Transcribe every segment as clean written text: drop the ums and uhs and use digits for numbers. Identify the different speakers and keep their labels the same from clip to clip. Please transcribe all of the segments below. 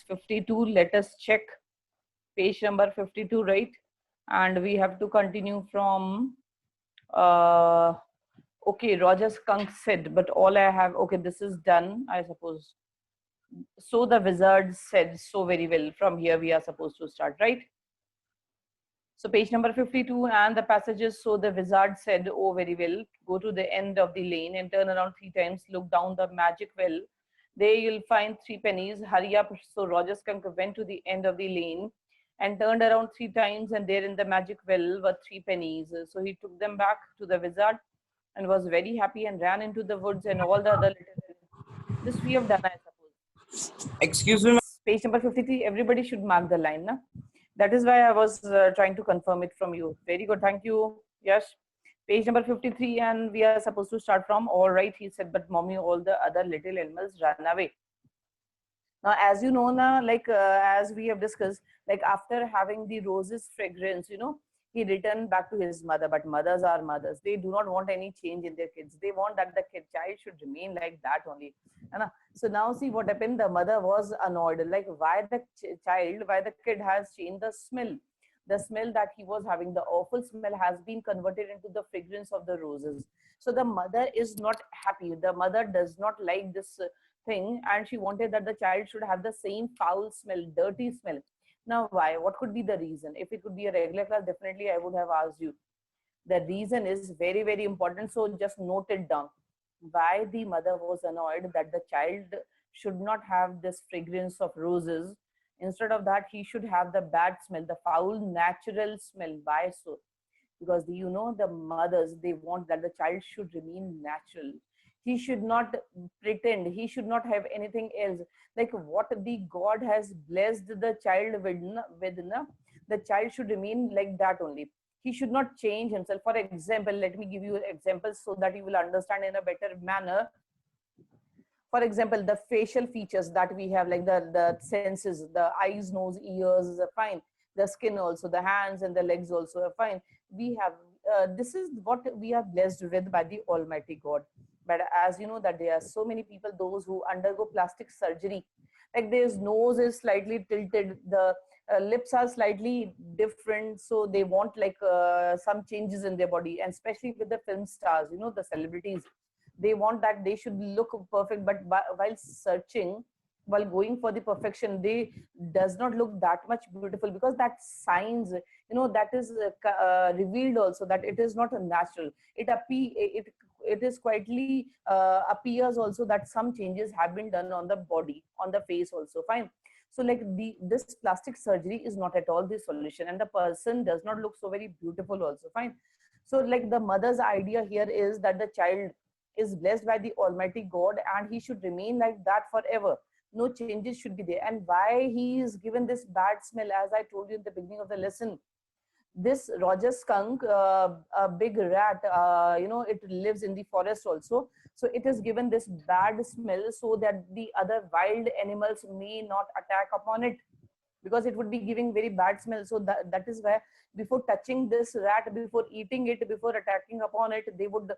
Speaker 1: 52. Let us check page number 52, right? And we have to continue from okay, Roger Skunk said, but all I have, okay, this is done, I suppose. So the wizard said so very well. From here we are supposed to start, right? So page number 52 and the passages. So the wizard said, oh, very well, go to the end of the lane and turn around 3 times, look down the magic well. There you'll find 3 pennies. Hurry up. So Roger Skunk went to the end of the lane and turned around 3 times, and there in the magic well were 3 pennies. So he took them back to the wizard and was very happy and ran into the woods and all the other little. This we have done, I suppose.
Speaker 2: Excuse me.
Speaker 1: Page number 53. Everybody should mark the line, na? That is why I was trying to confirm it from you. Very good. Thank you. Yes. Page number 53, and we are supposed to start from all right, he said, but mommy, all the other little animals ran away. Now, as you know, now, like as we have discussed, like after having the roses fragrance, he returned back to his mother. But mothers are mothers. They do not want any change in their kids. They want that the child should remain like that only. So now see what happened. The mother was annoyed. Like why the why the kid has changed the smell. The smell that he was having, the awful smell, has been converted into the fragrance of the roses. So the mother is not happy. The mother does not like this thing, and she wanted that the child should have the same foul smell, dirty smell. Now why? What could be the reason? If it could be a regular class, definitely I would have asked you. The reason is very, very important, so just note it down. Why the mother was annoyed that the child should not have this fragrance of roses. Instead of that, he should have the bad smell, the foul natural smell. Why so? Because the mothers, they want that the child should remain natural. He should not pretend. He should not have anything else. Like what the God has blessed the child with, the child should remain like that only. He should not change himself. For example, let me give you examples so that you will understand in a better manner. For example, the facial features that we have, like the senses, the eyes, nose, ears are fine. The skin also, the hands and the legs also are fine. We have, this is what we are blessed with by the Almighty God. But as you know that there are so many people, those who undergo plastic surgery, like their nose is slightly tilted, the lips are slightly different, so they want like some changes in their body. And especially with the film stars, the celebrities, they want that they should look perfect, but while searching, while going for the perfection, they does not look that much beautiful, because that signs, that is revealed also that it is not a natural. It is quietly appears also that some changes have been done on the body, on the face also, fine. So like this plastic surgery is not at all the solution, and the person does not look so very beautiful also, fine. So like the mother's idea here is that the child is blessed by the Almighty God, and he should remain like that forever. No changes should be there. And why he is given this bad smell, as I told you in the beginning of the lesson, this Roger skunk, a big rat, it lives in the forest also. So it is given this bad smell so that the other wild animals may not attack upon it, because it would be giving very bad smell. So that is why before touching this rat, before eating it, before attacking upon it, they would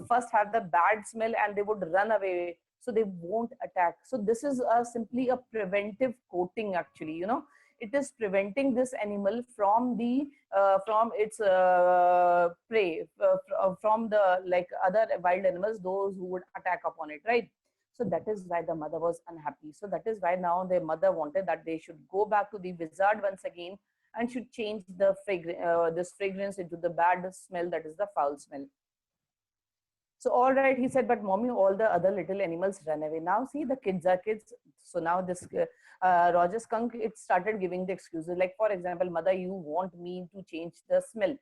Speaker 1: first have the bad smell and they would run away, so they won't attack. So this is simply a preventive coating actually. It is preventing this animal from the from its prey, from the like other wild animals, those who would attack upon it, right? So that is why the mother was unhappy. So that is why now their mother wanted that they should go back to the wizard once again and should change the this fragrance into the bad smell, that is the foul smell. So all right, he said, but mommy, all the other little animals run away. Now see, the kids are kids. So now this Roger skunk, it started giving the excuses. Like for example, mother, you want me to change the smell.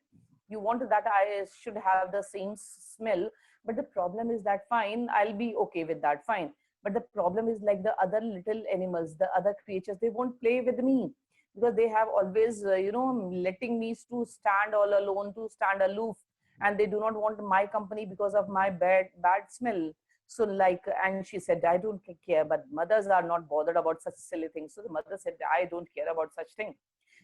Speaker 1: You want that I should have the same smell. But the problem is that fine, I'll be okay with that, fine. But the problem is like the other little animals, the other creatures, they won't play with me, because they have always, letting me to stand all alone, to stand aloof, and they do not want my company because of my bad smell. So like, and she said, I don't care. But mothers are not bothered about such silly things. So the mother said, I don't care about such thing.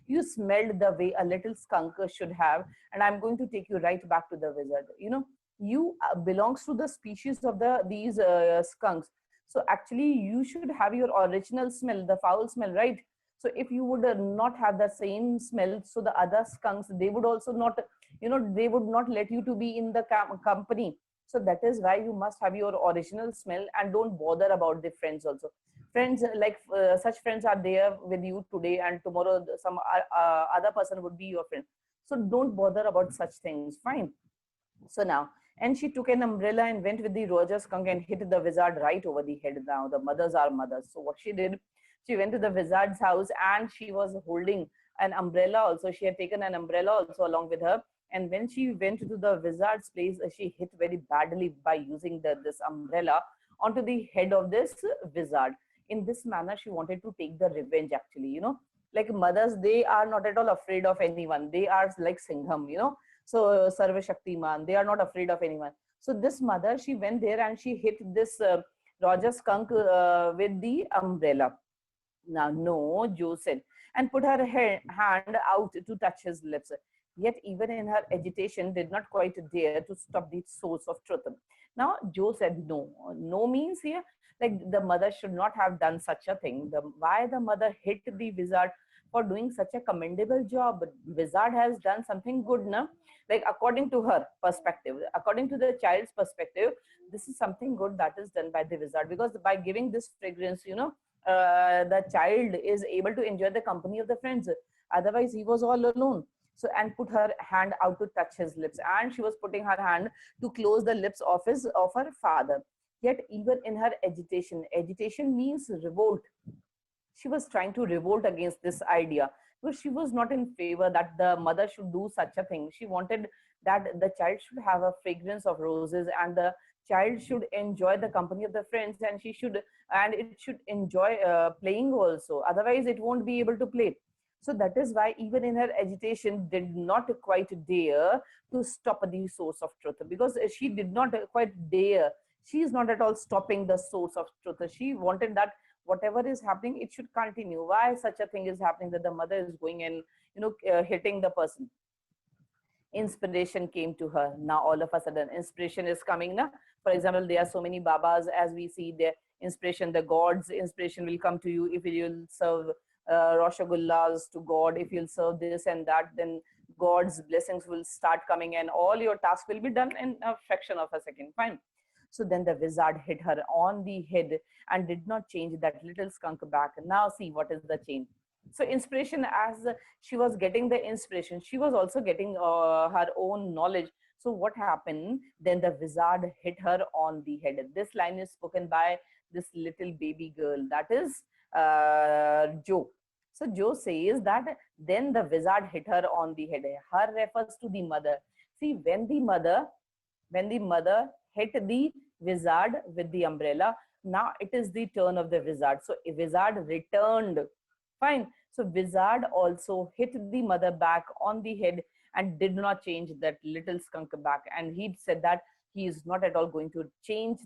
Speaker 1: You smelled the way a little skunk should have, and I'm going to take you right back to the wizard. You belongs to the species of these skunks. So actually you should have your original smell, the foul smell, right? So if you would not have the same smell, so the other skunks, they would also not, they would not let you to be in the company. So that is why you must have your original smell, and don't bother about the friends also. Friends, like such friends are there with you today, and tomorrow some other person would be your friend. So don't bother about such things. Fine. So now, and she took an umbrella and went with the Roger skunk and hit the wizard right over the head. Now the mothers are mothers. So what she did, she went to the wizard's house, and she was holding an umbrella also. She had taken an umbrella also along with her. And when she went to the wizard's place, she hit very badly by using this umbrella onto the head of this wizard. In this manner, she wanted to take the revenge, actually, like mothers, they are not at all afraid of anyone. They are like Singham, so Sarva Shaktiman, they are not afraid of anyone. So this mother, she went there and she hit this Roger skunk with the umbrella. Now, no, Joe said, and put her hand out to touch his lips. Yet even in her agitation, did not quite dare to stop the source of truth. Now, Joe said no. No means here, like the mother should not have done such a thing. Why the mother hit the wizard for doing such a commendable job? Wizard has done something good, no? Like according to her perspective, according to the child's perspective, this is something good that is done by the wizard, because by giving this fragrance, the child is able to enjoy the company of the friends. Otherwise, he was all alone. So, and put her hand out to touch his lips, and she was putting her hand to close the lips of her father. Yet, even in her agitation means revolt. She was trying to revolt against this idea, because she was not in favor that the mother should do such a thing. She wanted that the child should have a fragrance of roses, and the child should enjoy the company of the friends, and it should enjoy playing also. Otherwise it won't be able to play. So that is why even in her agitation did not quite dare to stop the source of truth, because she did not quite dare. She is not at all stopping the source of truth. She wanted that whatever is happening, it should continue. Why such a thing is happening, that the mother is going and hitting the person? Inspiration came to her. Now all of a sudden inspiration is coming now. For example, there are so many babas, as we see, the inspiration, the god's inspiration will come to you if you'll serve rosagullas to God. If you'll serve this and that, then God's blessings will start coming, and all your tasks will be done in a fraction of a second. Fine. So then the wizard hit her on the head and did not change that little skunk back. Now see what is the change. So inspiration, as she was getting the inspiration, she was also getting her own knowledge. So what happened? Then the wizard hit her on the head. This line is spoken by this little baby girl, that is Joe. So Joe says that then the wizard hit her on the head. Her refers to the mother. See, when the mother hit the wizard with the umbrella, now it is the turn of the wizard. So a wizard returned. Fine. So wizard also hit the mother back on the head and did not change that little skunk back. And he said that he is not at all going to change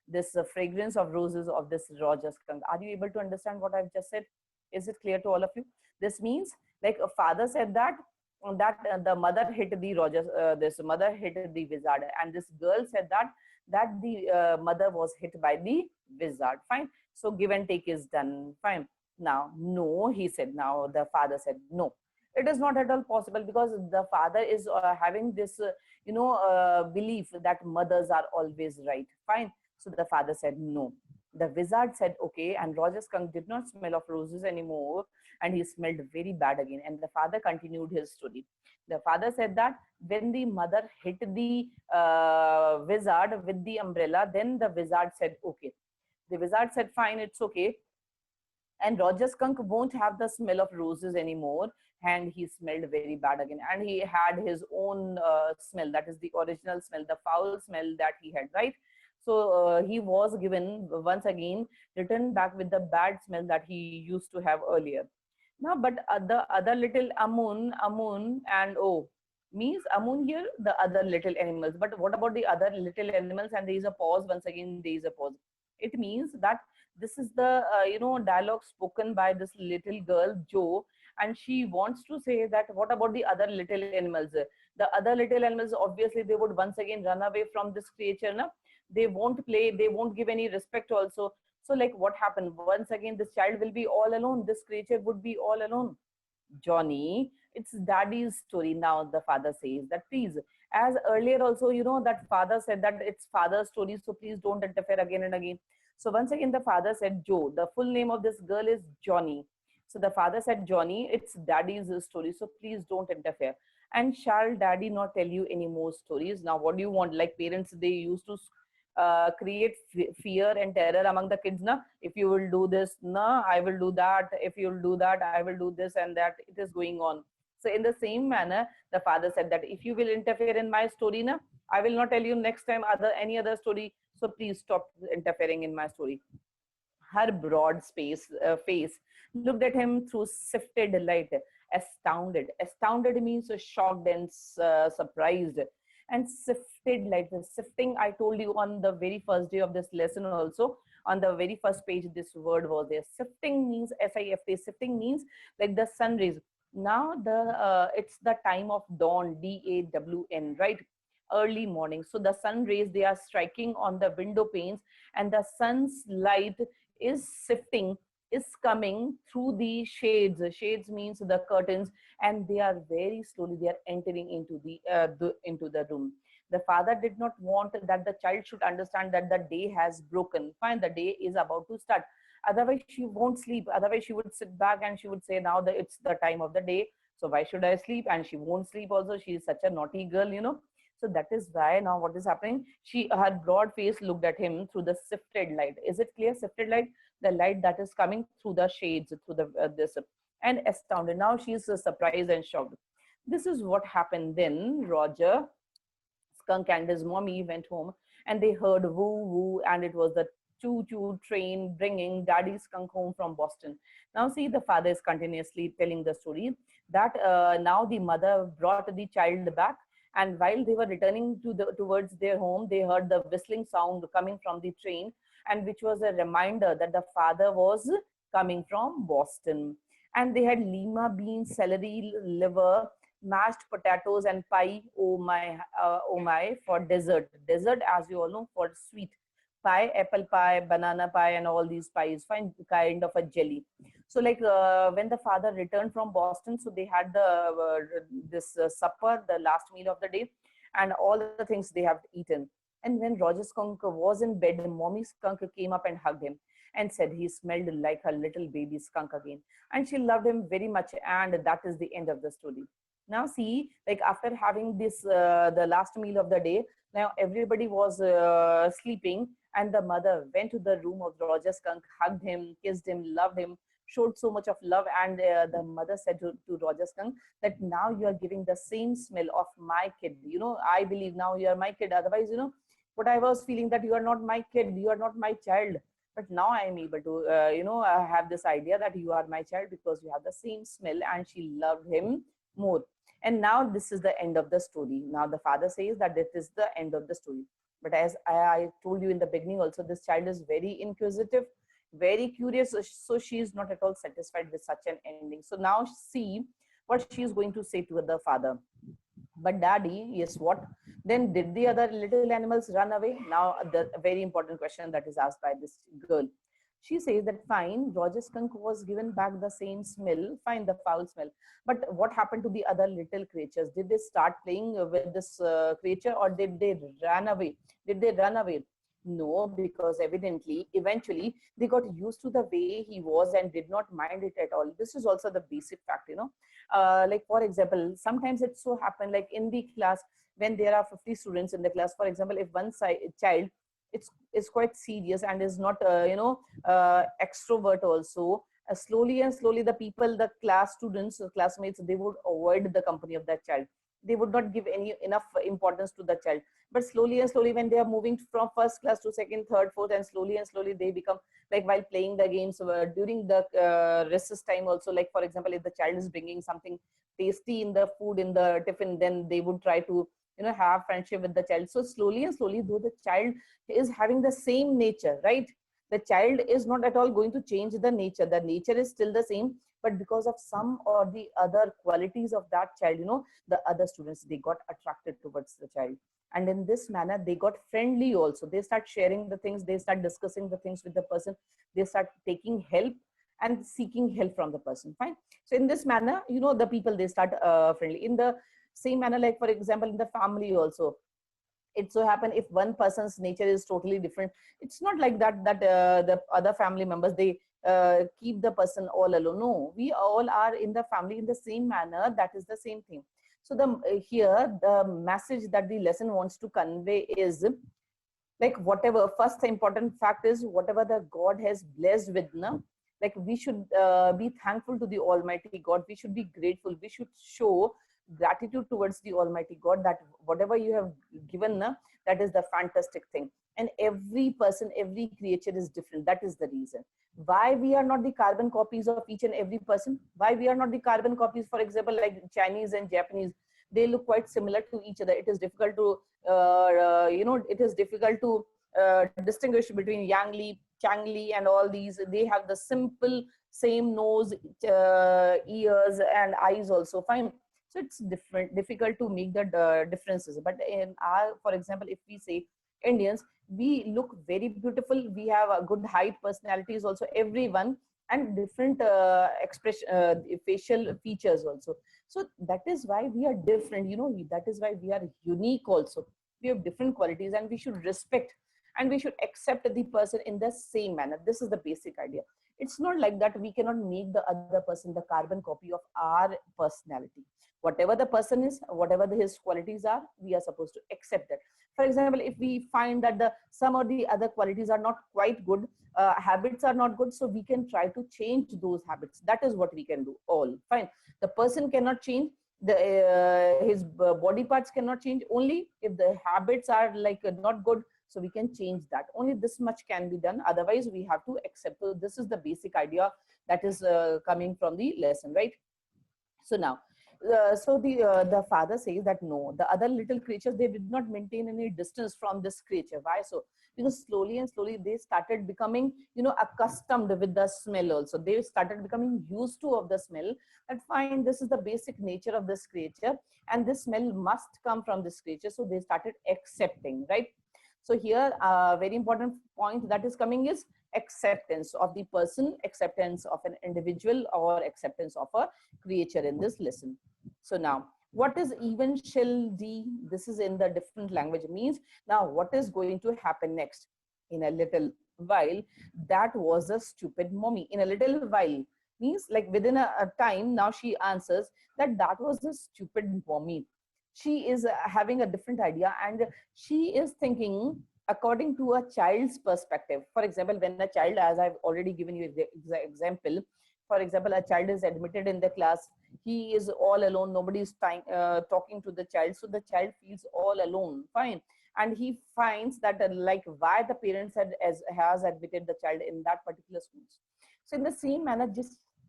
Speaker 1: this fragrance of roses of this Roger skunk. Are you able to understand what I've just said? Is it clear to all of you? This means, like a father said that the mother hit the this mother hit the wizard, and this girl said that the mother was hit by the wizard. Fine. So give and take is done. Fine. Now, no, he said. Now the father said, no, it is not at all possible, because the father is having this, belief that mothers are always right. Fine. So the father said, no. The wizard said, okay, and Roger skunk did not smell of roses anymore, and he smelled very bad again. And the father continued his story. The father said that when the mother hit the wizard with the umbrella, then the wizard said, okay. The wizard said, fine, it's okay. And Roger skunk won't have the smell of roses anymore. And he smelled very bad again. And he had his own smell, that is the original smell, the foul smell that he had, right? So he was given once again, returned back with the bad smell that he used to have earlier. Now, but the other little Amun and oh, means Amun here, the other little animals. But what about the other little animals? And there is a pause. Once again, there is a pause. It means that this is the dialogue spoken by this little girl Joe, and she wants to say that what about the other little animals? The other little animals, obviously they would once again run away from this creature, na? They won't play, they won't give any respect also. So like what happened? Once again, this child will be all alone. This creature would be all alone. Johnny, it's daddy's story now, the father says that please, as earlier also, that father said that it's father's story, so please don't interfere again and again. So once again, the father said, Joe, the full name of this girl is Johnny. So the father said, Johnny, it's daddy's story, so please don't interfere. And shall daddy not tell you any more stories? Now, what do you want? Like parents, they used to create fear and terror among the kids. Na, if you will do this, na, I will do that. If you will do that, I will do this and that. It is going on. So in the same manner, the father said that if you will interfere in my story, na, I will not tell you next time any other story. So please stop interfering in my story. Her broad face looked at him through sifted light, astounded. Astounded means shocked and surprised. And sifted light, the sifting, I told you on the very first day of this lesson also, on the very first page, this word was there. Sifting means S-I-F-T. Sifting means like the sun rays. Now it's the time of dawn, D-A-W-N, right? Early morning. So the sun rays, they are striking on the window panes, and the sun's light is sifting, is coming through the shades. Shades means the curtains, and they are very slowly, they are entering into into the room. The father did not want that the child should understand that the day has broken. Fine, the day is about to start. Otherwise she won't sleep. Otherwise she would sit back and she would say, now that it's the time of the day, so why should I sleep? And she won't sleep also. She is such a naughty girl. So that is why now what is happening? Her broad face looked at him through the sifted light. Is it clear? Sifted light, the light that is coming through the shades, through the this, and astounded. Now she is surprised and shocked. This is what happened then. Roger Skunk and his mommy went home, and they heard woo woo, and it was the choo-choo train bringing Daddy Skunk home from Boston. Now see, the father is continuously telling the story that now the mother brought the child back, and while they were returning towards their home, they heard the whistling sound coming from the train, and which was a reminder that the father was coming from Boston. And they had lima beans, celery, liver, mashed potatoes, and pie. Oh my, for dessert. Dessert, as you all know, for sweet. Pie, apple pie, banana pie, and all these pies, fine, kind of a jelly. So like when the father returned from Boston, so they had this supper, the last meal of the day, and all the things they have eaten. And when Roger Skunk was in bed, mommy skunk came up and hugged him and said he smelled like her little baby skunk again. And she loved him very much. And that is the end of the story. Now see, like after having this, the last meal of the day, now everybody was sleeping, and the mother went to the room of Roger Skunk, hugged him, kissed him, loved him, showed so much of love. And the mother said to Roger Skunk that now you are giving the same smell of my kid. I believe now you are my kid. Otherwise, what I was feeling that you are not my kid, you are not my child. But now I am able to, have this idea that you are my child because you have the same smell. And she loved him more. And now this is the end of the story. Now the father says that it is the end of the story. But as I told you in the beginning also, this child is very inquisitive, very curious. So she is not at all satisfied with such an ending. So now see what she is going to say to the father. But daddy, yes, what? Then did the other little animals run away? Now the very important question that is asked by this girl. She says that fine, Roger Skunk was given back the same smell, fine, the foul smell. But what happened to the other little creatures? Did they start playing with this creature, or did they run away? Did they run away? No, because eventually, they got used to the way he was and did not mind it at all. This is also the basic fact, like for example, sometimes it so happened like in the class, when there are 50 students in the class, for example, if one child is quite serious and is not extrovert also, slowly and slowly the class students, classmates, they would avoid the company of that child. They would not give enough importance to the child. But slowly and slowly, when they are moving from first class to second, third, fourth, and slowly they become like, while playing the games during the recess time also, like for example, if the child is bringing something tasty in the food in the tiffin, then they would try to have friendship with the child. So slowly and slowly, though the child is having the same nature, right, The child is not at all going to change the nature. The nature is still the same, but because of some or the other qualities of that child, the other students, they got attracted towards the child. And in this manner, they got friendly also. They start sharing the things, they start discussing the things with the person, they start taking help and seeking help from the person. Fine. So in this manner, the people, they start friendly. In the same manner, like for example, in the family also, it so happen if one person's nature is totally different, it's not like that the other family members, they keep the person all alone. No, we all are in the family in the same manner. That is the same thing. So here the message that the lesson wants to convey is, like, whatever, first important fact is, whatever the God has blessed with, like we should be thankful to the Almighty God. We should be grateful. We should show gratitude towards the Almighty God, that whatever you have given, that is the fantastic thing. And every person, every creature is different. That is the reason why we are not the carbon copies of each and every person. Why we are not the carbon copies, for example, like Chinese and Japanese, they look quite similar to each other. It is difficult to it is difficult to distinguish between Yang Li, Chang Li, and all these. They have the simple same nose, ears, and eyes also. Fine. So it's difficult to make the differences. But in our, for example, if we say Indians, we look very beautiful. We have a good height, personalities also, everyone, and different expression, facial features also. So that is why we are different. That is why we are unique also. We have different qualities, and we should respect and we should accept the person in the same manner. This is the basic idea. It's not like that we cannot make the other person the carbon copy of our personality. Whatever the person is, whatever his qualities are, we are supposed to accept that. For example, if we find that some of the other qualities are not quite good, habits are not good, so we can try to change those habits. That is what we can do. All fine. The person cannot change, his body parts cannot change, only if the habits are like not good, so we can change that. Only this much can be done. Otherwise, we have to accept. So this is the basic idea that is coming from the lesson, right? So now, the father says that no, the other little creatures, they did not maintain any distance from this creature. Why so? Because slowly and slowly they started becoming, accustomed with the smell also. They started becoming used to of the smell. And fine, this is the basic nature of this creature, and this smell must come from this creature. So they started accepting, right? So here, a very important point that is coming is acceptance of the person, acceptance of an individual, or acceptance of a creature in this lesson. So now, what is even shall D? This is in the different language. It means now what is going to happen next? In a little while, that was a stupid mommy. In a little while means like within a time, now she answers that that was a stupid mommy. She is having a different idea, and she is thinking according to a child's perspective. For example, when a child, as I've already given you the example, for example, a child is admitted in the class, he is all alone, nobody is talking to the child, so the child feels all alone. Fine. And he finds that like why the parents has admitted the child in that particular school. So in the same manner,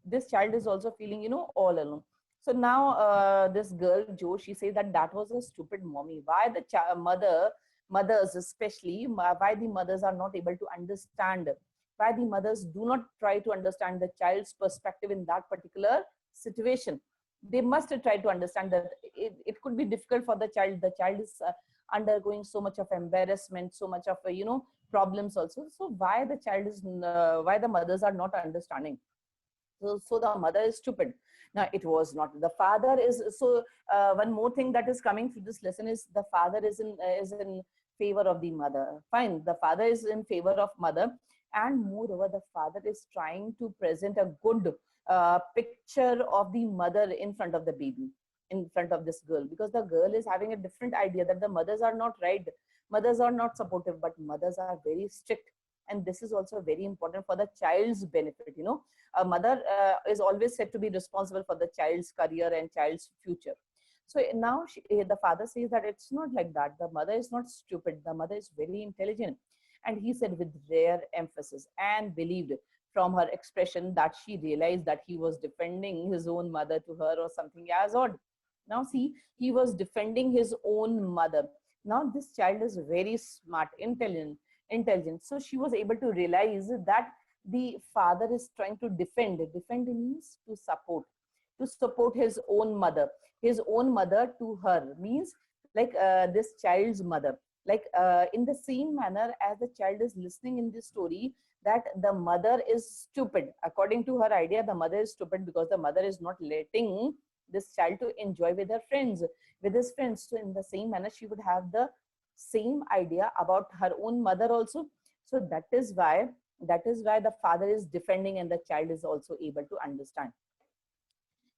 Speaker 1: this child is also feeling, all alone. So now this girl, Jo, she says that that was a stupid mommy. Why the mothers especially, why the mothers are not able to understand, why the mothers do not try to understand the child's perspective in that particular situation. They must try to understand that it could be difficult for the child. The child is undergoing so much of embarrassment, so much of, problems also. So why the child is, why the mothers are not understanding? So the mother is stupid. Now it was not. The father is, so one more thing that is coming through this lesson is the father is in favor of the mother. Fine, the father is in favor of mother, and moreover the father is trying to present a good picture of the mother in front of the baby, in front of this girl, because the girl is having a different idea that the mothers are not right, mothers are not supportive, but mothers are very strict. And this is also very important for the child's benefit. A mother is always said to be responsible for the child's career and child's future. So now the father says that it's not like that. The mother is not stupid. The mother is very intelligent. And he said with rare emphasis, and believed from her expression that she realized that he was defending his own mother to her or something as odd. Now see, he was defending his own mother. Now this child is very smart, intelligent. intelligent. So she was able to realize that the father is trying to defend means to support his own mother to her, means like this child's mother, like in the same manner as the child is listening in this story, that the mother is stupid. According to her idea, the mother is stupid because the mother is not letting this child to enjoy with her friends, with his friends. So in the same manner, she would have the same idea about her own mother also. So that is why the father is defending and the child is also able to understand.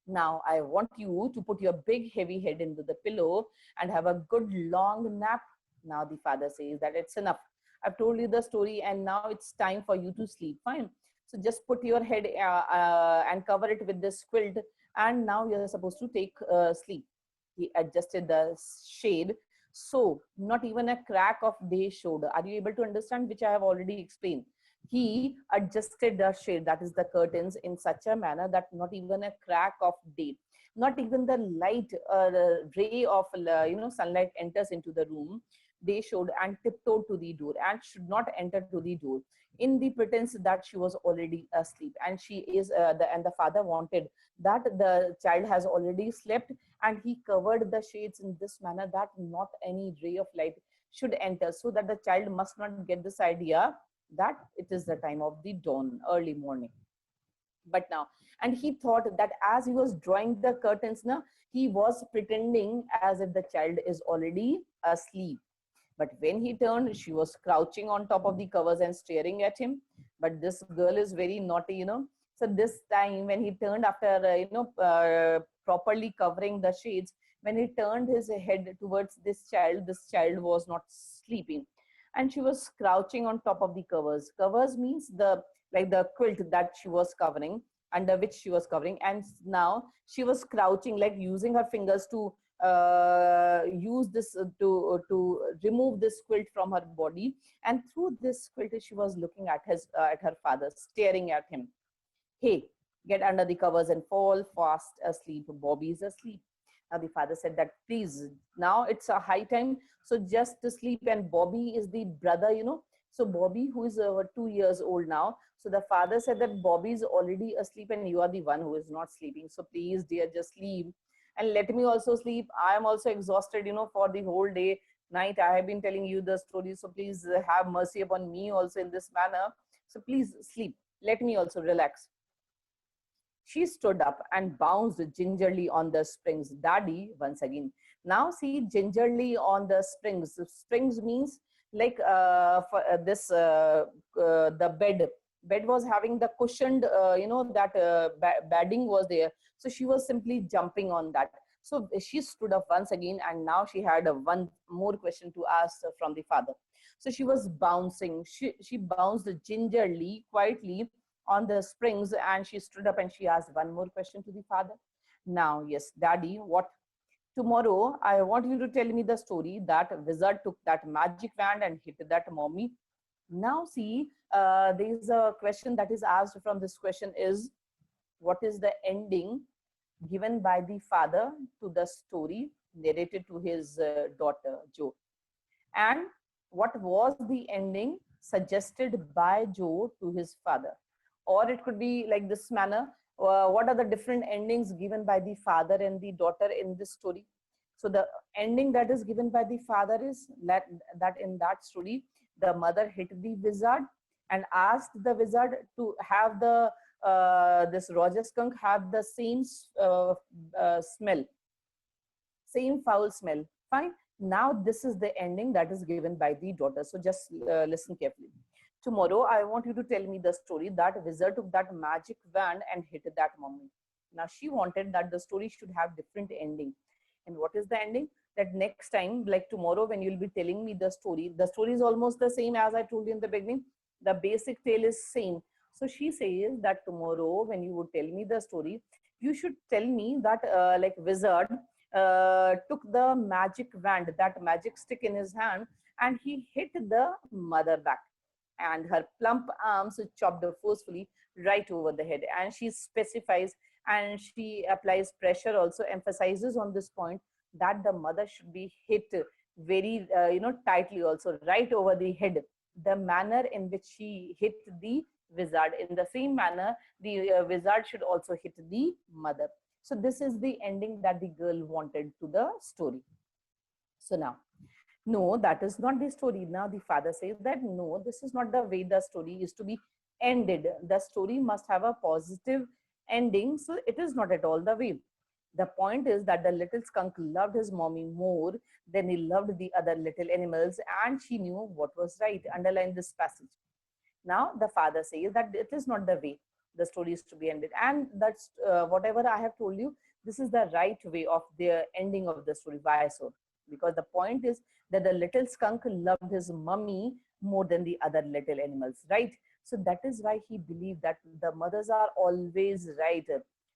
Speaker 1: Now I want you to put your big heavy head into the pillow and have a good long nap. Now the father says that it's enough. I've told you the story and now it's time for you to sleep. Fine. So just put your head and cover it with this quilt, and now you're supposed to take sleep. He adjusted the shade. So not even a crack of day showed. Are you able to understand, which I have already explained? He adjusted the shade, that is the curtains, in such a manner that not even a crack of day, not even the light ray of sunlight enters into the room. They showed and tiptoed to the door and should not enter to the door, in the pretense that she was already asleep, and she is and the father wanted that the child has already slept, and he covered the shades in this manner that not any ray of light should enter, so that the child must not get this idea that it is the time of the dawn, early morning. But now, and he thought that as he was drawing the curtains now, he was pretending as if the child is already asleep. But when he turned, she was crouching on top of the covers and staring at him. But this girl is very naughty. So this time when he turned, after properly covering the shades, when he turned his head towards this child was not sleeping, and she was crouching on top of the covers. Covers means the quilt that she was covering, under which she was covering, and now she was crouching, like using her fingers to use this to remove this quilt from her body, and through this quilt she was looking at her father, staring at him. Hey, get under the covers and fall fast asleep. Bobby is asleep. Now the father said that, please, now it's a high time, so just to sleep. And Bobby is the brother. So Bobby, who is 2 years old now. So the father said that Bobby is already asleep and you are the one who is not sleeping. So please, dear, just sleep. And let me also sleep. I am also exhausted, for the whole day, night. I have been telling you the story. So please have mercy upon me also in this manner. So please sleep. Let me also relax. She stood up and bounced gingerly on the springs. Daddy, once again. Now see, gingerly on the springs. Springs means like the bed. Bed was having the cushioned, that bedding was there. So she was simply jumping on that. So she stood up once again, and now she had one more question to ask from the father. So she was bouncing. She bounced gingerly, quietly on the springs, and she stood up and she asked one more question to the father. Now, yes, Daddy, what? Tomorrow, I want you to tell me the story that wizard took that magic wand and hit that mommy. Now, see, there is a question that is asked from this question is, what is the ending given by the father to the story narrated to his daughter, Jo? And what was the ending suggested by Joe to his father? Or it could be like this manner. What are the different endings given by the father and the daughter in this story? So the ending that is given by the father is that in that story, the mother hit the wizard and asked the wizard to have this Roger skunk have the same smell, same foul smell. Fine. Now this is the ending that is given by the daughter. So just listen carefully. Tomorrow, I want you to tell me the story that wizard took that magic wand and hit that mommy. Now she wanted that the story should have different ending. And what is the ending? That next time, like tomorrow, when you'll be telling me the story is almost the same as I told you in the beginning. The basic tale is same. So she says that tomorrow, when you would tell me the story, you should tell me that like wizard took the magic wand, that magic stick in his hand, and he hit the mother back, and her plump arms chopped forcefully right over the head. And she specifies and she applies pressure, also emphasizes on this point that the mother should be hit very tightly, also right over the head. the manner in which she hit the wizard, in the same manner the wizard should also hit the mother. So this is the ending that the girl wanted to the story. So now, no, that is not the story. Now the father says that no, this is not the way the story is to be ended. The story must have a positive ending. So it is not at all the way. The point is that the little skunk loved his mommy more than he loved the other little animals, and she knew what was right. Underline this passage. Now the father says that it is not the way the story is to be ended, and that's whatever I have told you, this is the right way of the ending of the story. Why so? Because the point is that the little skunk loved his mummy more than the other little animals, right? So that is why he believed that the mothers are always right.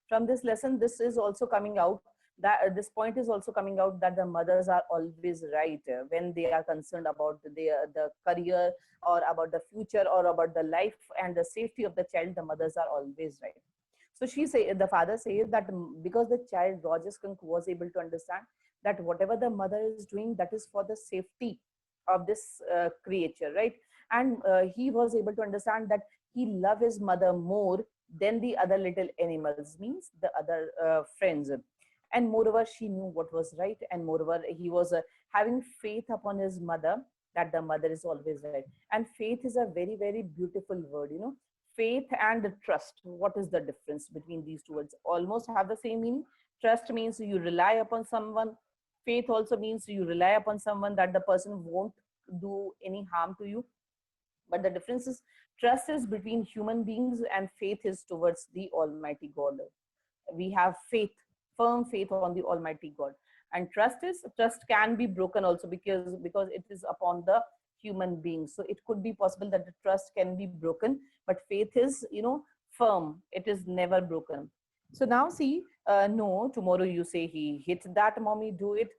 Speaker 1: From this lesson, this is also coming out, that this point is also coming out, that the mothers are always right when they are concerned about the career or about the future or about the life and the safety of the child. The mothers are always right. So the father says that because the child Roger Skunk was able to understand that whatever the mother is doing, that is for the safety of this creature, right? And he was able to understand that he loved his mother more than the other little animals, means the other friends. And moreover, she knew what was right, and moreover, he was having faith upon his mother, that the mother is always right. And faith is a very, very beautiful word, you know. Faith and trust, what is the difference between these two words? Almost have the same meaning. Trust means you rely upon someone. Faith also means you rely upon someone that the person won't do any harm to you. But the difference is, trust is between human beings and faith is towards the Almighty God. We have faith, firm faith on the Almighty God. And trust can be broken also, because it is upon the human beings. So it could be possible that the trust can be broken, but faith is, you know, firm. It is never broken. So now see, no, tomorrow you say he hit that, mommy, do it.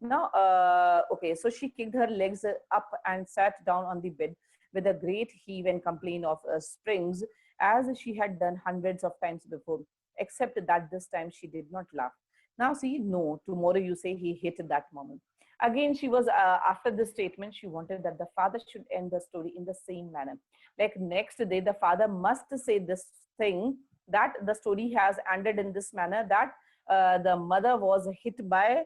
Speaker 1: Now, okay, so she kicked her legs up and sat down on the bed with a great heave and complaint of springs, as she had done hundreds of times before, except that this time she did not laugh. Now see, no, tomorrow you say he hit that moment. Again, she was, after this statement, she wanted that the father should end the story in the same manner. Like next day, the father must say this thing, that the story has ended in this manner, that the mother was hit by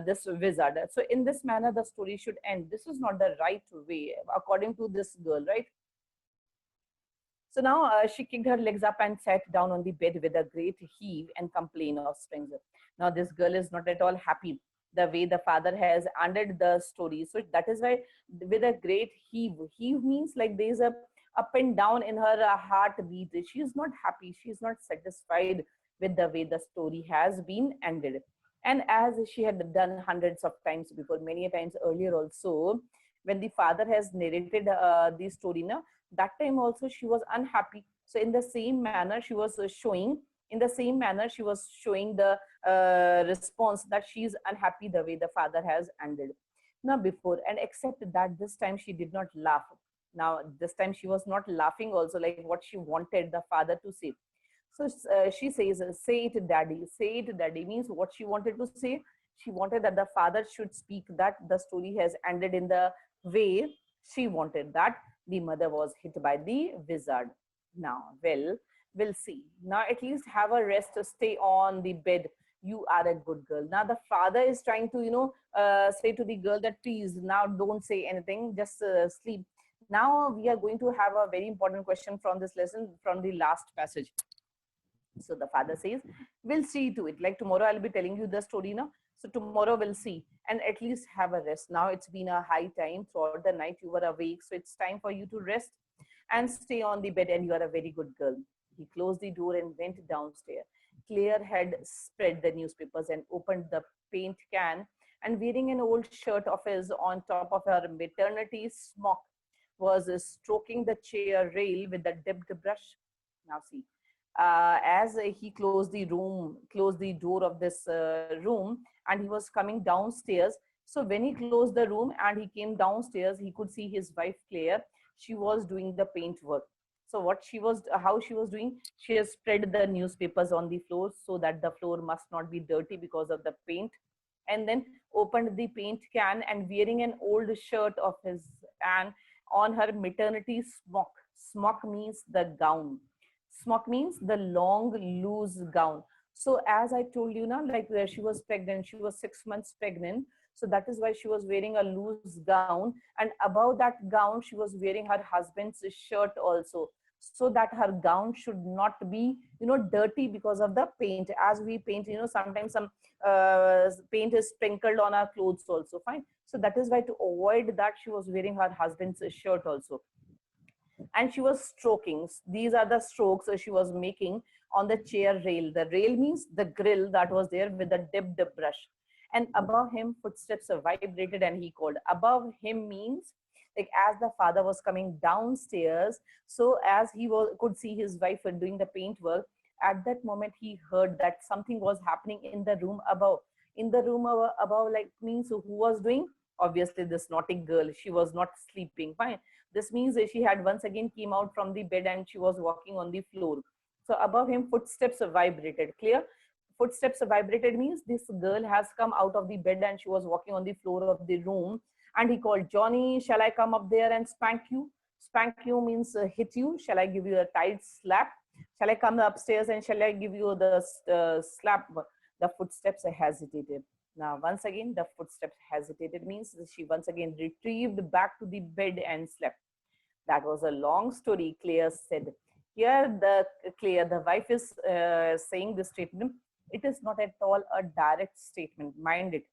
Speaker 1: this wizard. So in this manner, the story should end. This is not the right way, according to this girl, right? So now she kicked her legs up and sat down on the bed with a great heave and complaint of springs. Now this girl is not at all happy the way the father has ended the story. So that is why, with a great heave, heave means like there is a up and down in her heartbeat. She is not happy. She is not satisfied with the way the story has been ended. And as she had done hundreds of times before, many times earlier also, when the father has narrated the story, now that time also she was unhappy. So in the same manner she was showing, in the same manner she was showing the response that she is unhappy the way the father has ended. Now before, and except that this time she did not laugh. Now this time she was not laughing also, like what she wanted the father to say. So she says, say it daddy. Say it daddy means what she wanted to say. She wanted that the father should speak that the story has ended in the way she wanted, that the mother was hit by the wizard. Now, well, we'll see. Now at least have a rest, stay on the bed. You are a good girl. Now the father is trying to, you know, say to the girl that please now don't say anything, just sleep. Now we are going to have a very important question from this lesson, from the last passage. So the father says, we'll see to it. Like tomorrow I'll be telling you the story now. So tomorrow we'll see, and at least have a rest. Now it's been a high time throughout the night. You were awake. So it's time for you to rest and stay on the bed, and you are a very good girl. He closed the door and went downstairs. Claire had spread the newspapers and opened the paint can, and wearing an old shirt of his on top of her maternity smock, was stroking the chair rail with a dipped brush. Now see, as he closed the door of this room, and he was coming downstairs. So when he closed the room and he came downstairs, he could see his wife Claire. She was doing the paint work. So how she was doing, she has spread the newspapers on the floor so that the floor must not be dirty because of the paint, and then opened the paint can, and wearing an old shirt of his and on her maternity smock. Smock means the gown. Smock means the long loose gown. So as I told you now, like where she was pregnant, she was 6 months pregnant. So that is why she was wearing a loose gown, and above that gown she was wearing her husband's shirt also, so that her gown should not be, you know, dirty because of the paint. As we paint, you know, sometimes some paint is sprinkled on our clothes also, fine. So that is why, to avoid that, she was wearing her husband's shirt also. And she was stroking. These are the strokes she was making on the chair rail. The rail means the grill that was there with the dipped brush. And above him, footsteps vibrated and he called. Above him means like as the father was coming downstairs, so as he could see his wife doing the paint work, at that moment he heard that something was happening in the room above. In the room above, like means who was doing? Obviously this naughty girl. She was not sleeping, fine. This means that she had once again came out from the bed and she was walking on the floor. So above him, footsteps vibrated. Clear? Footsteps vibrated means this girl has come out of the bed and she was walking on the floor of the room. And he called, Johnny, shall I come up there and spank you? Spank you means hit you. Shall I give you a tight slap? Shall I come upstairs and shall I give you the slap? The footsteps hesitated. Now, once again, the footsteps hesitated means she once again retrieved back to the bed and slept. That was a long story, Claire said. Here, the wife is saying this statement. It is not at all a direct statement, mind it.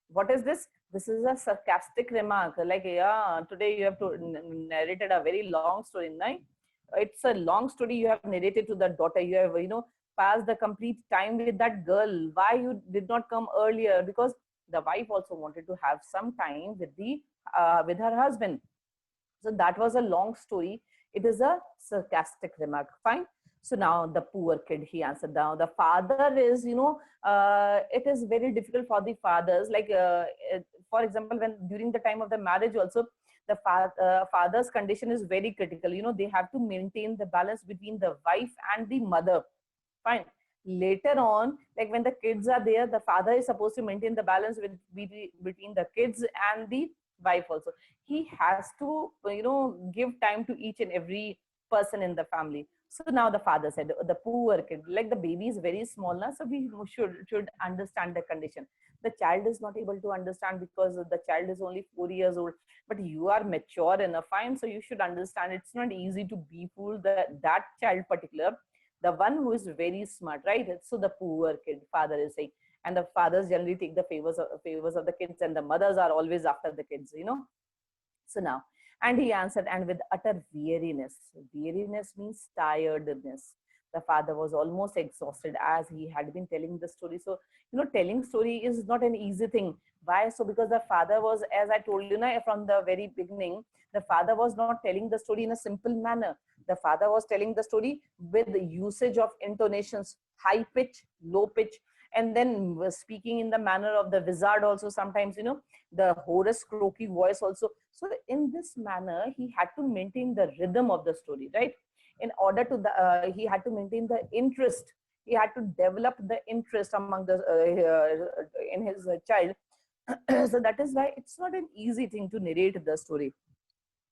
Speaker 1: What is this? This is a sarcastic remark. Like, yeah, today you have narrated a very long story, right? It's a long story you have narrated to the daughter. You have, you know, passed the complete time with that girl. Why you did not come earlier? Because the wife also wanted to have some time with with her husband. So that was a long story. It is a sarcastic remark. Fine. So now the poor kid, he answered. Now the father is, you know, it is very difficult for the fathers. Like, for example, when during the time of the marriage also, the father's condition is very critical. You know, they have to maintain the balance between the wife and the mother. Fine. Later on, like when the kids are there, the father is supposed to maintain the balance between the kids and the wife also. He has to, you know, give time to each and every person in the family. So now the father said, the poor kid, like the baby is very small now, so we should understand the condition. The child is not able to understand because the child is only 4 years old, but you are mature enough, fine, so you should understand. It's not easy to be fooled, that child particular, the one who is very smart, right? So the poor kid, father is saying. And the fathers generally take the favors of the kids, and the mothers are always after the kids, you know. So now, and he answered, and with utter weariness. Weariness means tiredness. The father was almost exhausted as he had been telling the story. So, you know, telling story is not an easy thing. Why? So because the father was, as I told you now from the very beginning, the father was not telling the story in a simple manner. The father was telling the story with the usage of intonations, high pitch, low pitch, and then was speaking in the manner of the wizard also sometimes, you know, the hoarse croaky voice also. So in this manner he had to maintain the rhythm of the story, right? In order to he had to maintain the interest. He had to develop the interest among the in his child. So that is why it's not an easy thing to narrate the story.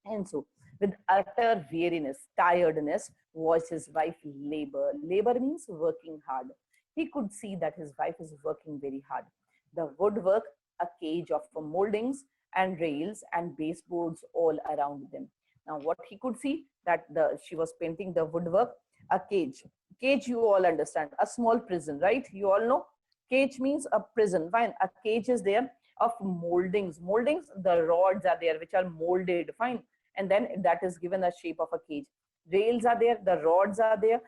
Speaker 1: And so with utter weariness, tiredness, was his wife labor. Labor means working hard. He could see that his wife is working very hard. The woodwork, a cage of moldings and rails and baseboards all around them. Now what he could see, that she was painting the woodwork, a cage. Cage, you all understand, a small prison, right? You all know cage means a prison. Fine, a cage is there of moldings. Moldings, the rods are there which are molded, fine, and then that is given a shape of a cage. Rails are there, the rods are there.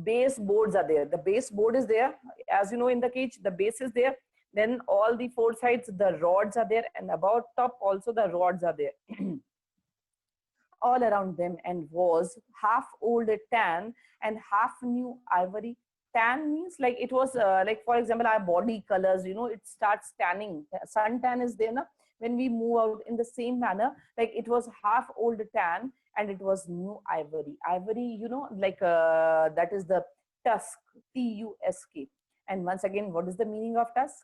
Speaker 1: Base boards are there. The base board is there, as you know, in the cage the base is there, then all the four sides the rods are there, and about top also the rods are there. All around them, and was half old tan and half new ivory. Tan means like it was like, for example, our body colors, you know, it starts tanning. Sun tan is there now when we move out. In the same manner, like it was half old tan and it was new ivory. Ivory, you know, like that is the tusk, Tusk. And once again, what is the meaning of tusk?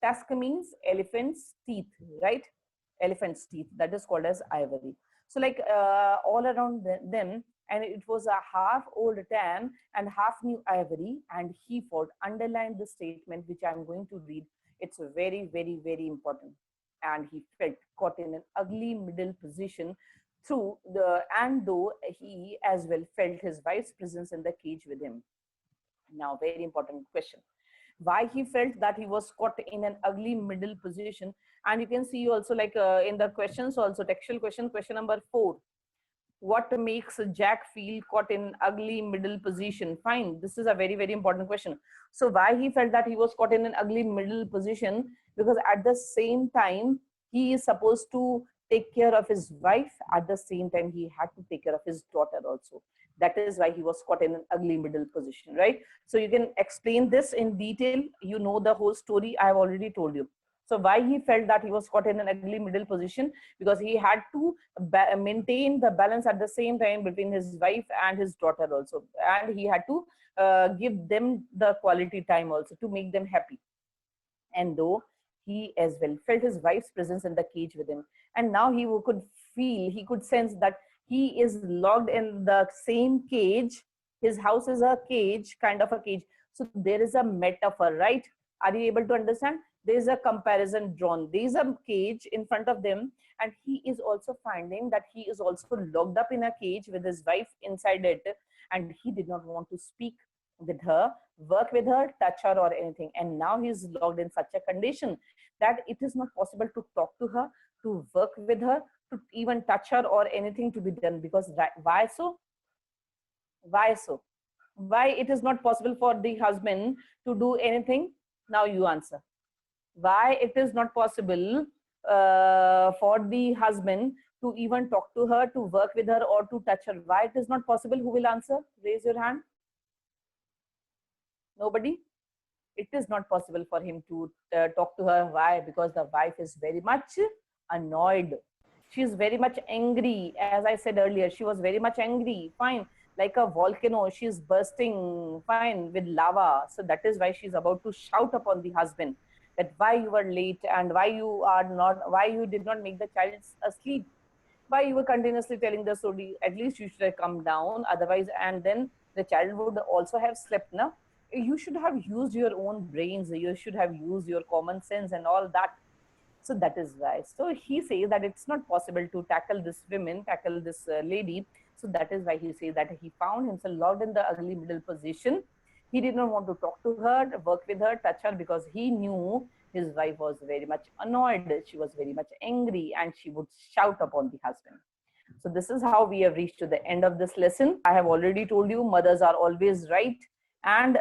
Speaker 1: Tusk means elephant's teeth, right? elephant's teeth, that is called as ivory. So like all around them, and it was a half old tan and half new ivory, and he fought. Underline the statement which I'm going to read. It's very, very, very important. And he felt caught in an ugly middle position through the, and though he as well felt his wife's presence in the cage with him. Now, very important question. Why he felt that he was caught in an ugly middle position? And you can see also like in the questions also, textual question, question number 4. What makes Jack feel caught in ugly middle position? Fine. This is a very, very important question. So why he felt that he was caught in an ugly middle position? Because at the same time, he is supposed to take care of his wife. At the same time, he had to take care of his daughter also. That is why he was caught in an ugly middle position, right? So you can explain this in detail. You know the whole story. I have already told you. So why he felt that he was caught in an ugly middle position? Because he had to maintain the balance at the same time between his wife and his daughter also. And he had to give them the quality time also to make them happy. And though he as well felt his wife's presence in the cage with him. And now he could feel, he could sense that he is locked in the same cage. His house is a cage, kind of a cage. So there is a metaphor, right? Are you able to understand? There is a comparison drawn. There is a cage in front of them, and he is also finding that he is also locked up in a cage with his wife inside it, and he did not want to speak with her, work with her, touch her or anything. And now he's locked in such a condition that it is not possible to talk to her, to work with her, to even touch her or anything to be done. Because why so? Why so? Why it is not possible for the husband to do anything? Now you answer. Why it is not possible for the husband to even talk to her, to work with her or to touch her? Why it is not possible? Who will answer? Raise your hand. Nobody? It is not possible for him to talk to her. Why? Because the wife is very much annoyed. She is very much angry. As I said earlier, she was very much angry. Fine. Like a volcano, she is bursting, fine, with lava. So that is why she is about to shout upon the husband that why you were late and why you did not make the child asleep. Why you were continuously telling the story. At least you should have come down. Otherwise, and then the child would also have slept now. You should have used your own brains. You should have used your common sense and all that. So that is why. So he says that it's not possible to tackle this lady. So that is why he says that he found himself locked in the ugly middle position. He did not want to talk to her, work with her, touch her, because he knew his wife was very much annoyed. She was very much angry and she would shout upon the husband. So this is how we have reached to the end of this lesson. I have already told you mothers are always right. And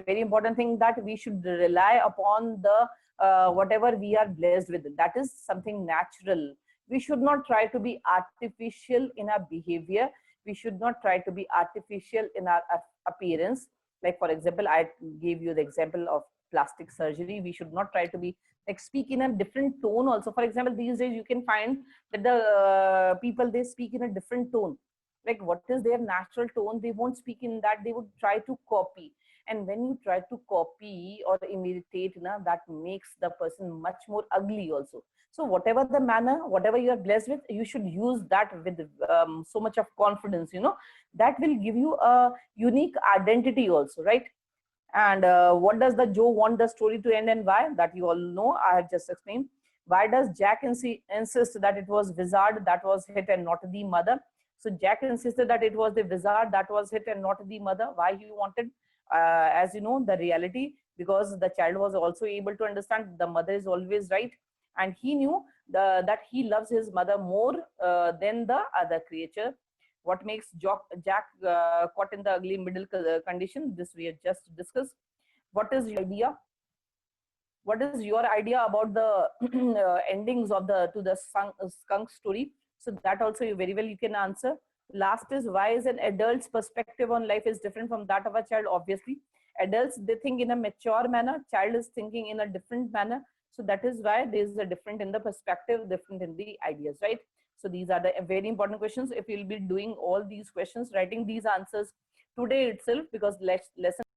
Speaker 1: very important thing that we should rely upon the whatever we are blessed with. That is something natural. We should not try to be artificial in our behavior. We should not try to be artificial in our appearance. Like for example, I gave you the example of plastic surgery. We should not try to be like speak in a different tone also. For example, these days you can find that the people, they speak in a different tone. Like what is their natural tone, they won't speak in that, they would try to copy. And when you try to copy or imitate, that makes the person much more ugly also. So whatever the manner, whatever you are blessed with, you should use that with so much of confidence, that will give you a unique identity also, right? And what does the Joe want the story to end and why? That you all know, I have just explained. Why does Jack insist that it was Wizard that was hit and not the mother? So Jack insisted that it was the Wizard that was hit and not the mother. Why he wanted, as you know, the reality, because the child was also able to understand the mother is always right. And he knew that he loves his mother more than the other creature. What makes Jack caught in the ugly middle condition? This we have just discussed. What is your idea? What is your idea about the endings of the skunk story? So that also you very well you can answer. Last is, why is an adult's perspective on life is different from that of a child? Obviously, adults, they think in a mature manner. Child is thinking in a different manner. So that is why there is a different in the perspective, different in the ideas, right? So these are the very important questions. If you'll be doing all these questions, writing these answers today itself, because lesson